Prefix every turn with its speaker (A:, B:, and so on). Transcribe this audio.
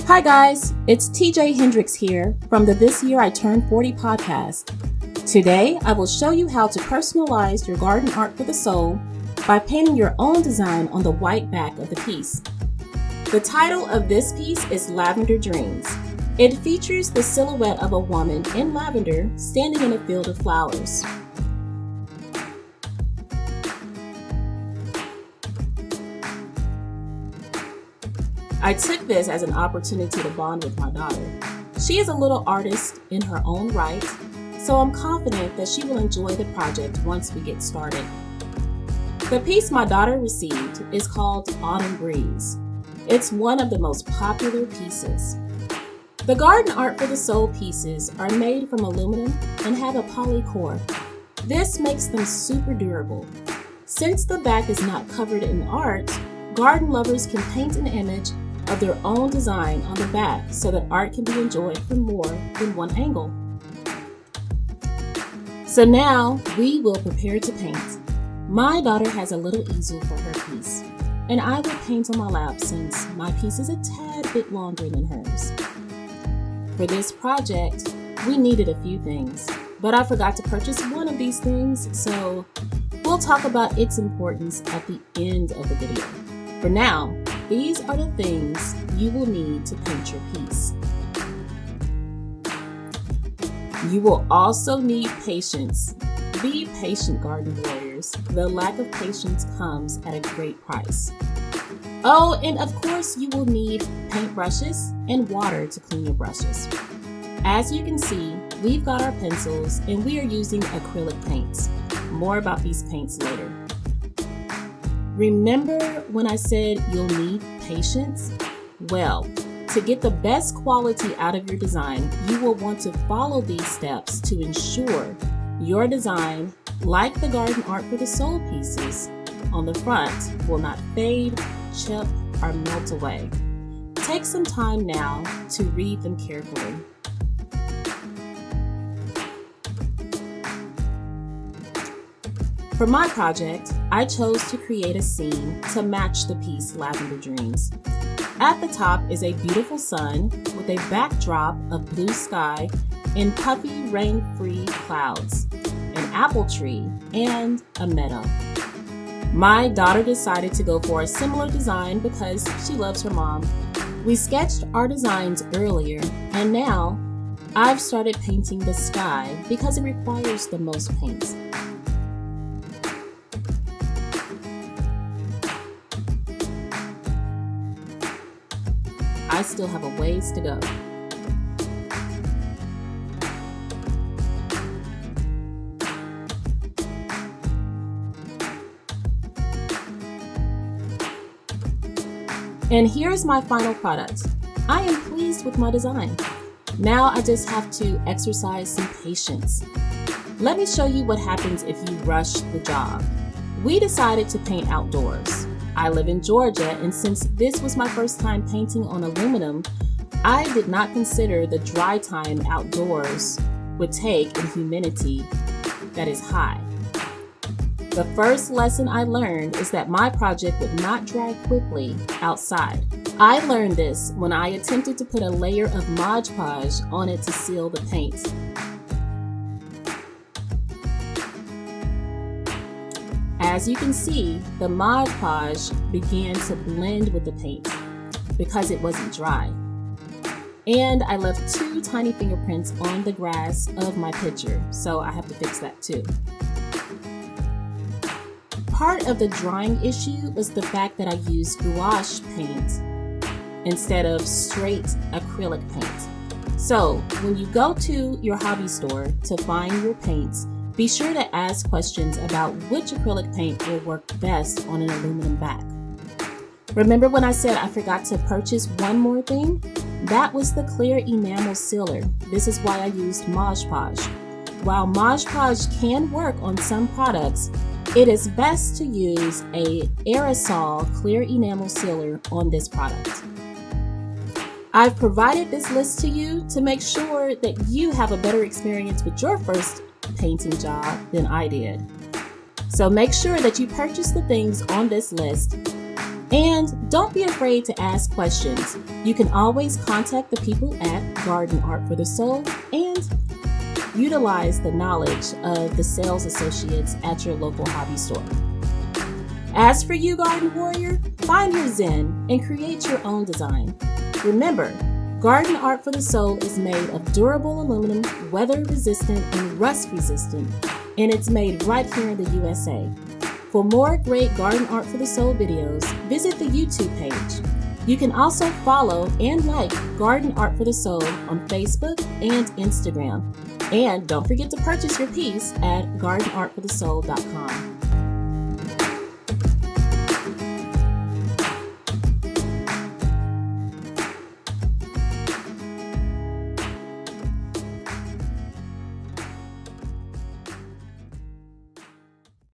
A: Hi guys, it's TJ Hendrix here from the This Year I Turned 40 podcast. Today, I will show you how to personalize your garden art for the soul by painting your own design on the white back of the piece. The title of this piece is Lavender Dreams. It features the silhouette of a woman in lavender standing in a field of flowers. I took this as an opportunity to bond with my daughter. She is a little artist in her own right, so I'm confident that she will enjoy the project once we get started. The piece my daughter received is called Autumn Breeze. It's one of the most popular pieces. The garden art for the soul pieces are made from aluminum and have a poly core. This makes them super durable. Since the back is not covered in art, garden lovers can paint an image of their own design on the back so that art can be enjoyed from more than one angle. So now we will prepare to paint. My daughter has a little easel for her piece, and I will paint on my lap since my piece is a tad bit longer than hers. For this project, we needed a few things, but I forgot to purchase one of these things, so we'll talk about its importance at the end of the video. For now, these are the things you will need to paint your piece. You will also need patience. Be patient, garden warriors. The lack of patience comes at a great price. Oh, and of course you will need paint brushes and water to clean your brushes. As you can see, we've got our pencils and we are using acrylic paints. More about these paints later. Remember when I said you'll need patience? Well, to get the best quality out of your design, you will want to follow these steps to ensure your design, like the garden art for the soul pieces on the front, will not fade, chip, or melt away. Take some time now to read them carefully. For my project, I chose to create a scene to match the piece Lavender Dreams. At the top is a beautiful sun with a backdrop of blue sky and puffy rain-free clouds, an apple tree, and a meadow. My daughter decided to go for a similar design because she loves her mom. We sketched our designs earlier, and now I've started painting the sky because it requires the most paint. I still have a ways to go. And here's my final product. I am pleased with my design. Now I just have to exercise some patience. Let me show you what happens if you rush the job. We decided to paint outdoors. I live in Georgia, and since this was my first time painting on aluminum, I did not consider the dry time outdoors would take in humidity that is high. The first lesson I learned is that my project would not dry quickly outside. I learned this when I attempted to put a layer of Mod Podge on it to seal the paint. As you can see, the Mod Podge began to blend with the paint because it wasn't dry. And I left 2 tiny fingerprints on the grass of my picture, so I have to fix that too. Part of the drying issue was the fact that I used gouache paint instead of straight acrylic paint. So when you go to your hobby store to find your paints, be sure to ask questions about which acrylic paint will work best on an aluminum back. Remember when I said I forgot to purchase one more thing? That was the clear enamel sealer. This is why I used Mod Podge. While Mod Podge can work on some products, it is best to use a aerosol clear enamel sealer on this product. I've provided this list to you to make sure that you have a better experience with your first painting job than I did. So make sure that you purchase the things on this list And don't be afraid to ask questions. You can always contact the people at Garden Art for the Soul and utilize the knowledge of the sales associates at your local hobby store. As for you, Garden Warrior, find your zen and create your own design. Remember, Garden Art for the Soul is made of durable aluminum, weather-resistant, and rust-resistant, and it's made right here in the USA. For more great Garden Art for the Soul videos, visit the YouTube page. You can also follow and like Garden Art for the Soul on Facebook and Instagram. And don't forget to purchase your piece at gardenartforthesoul.com.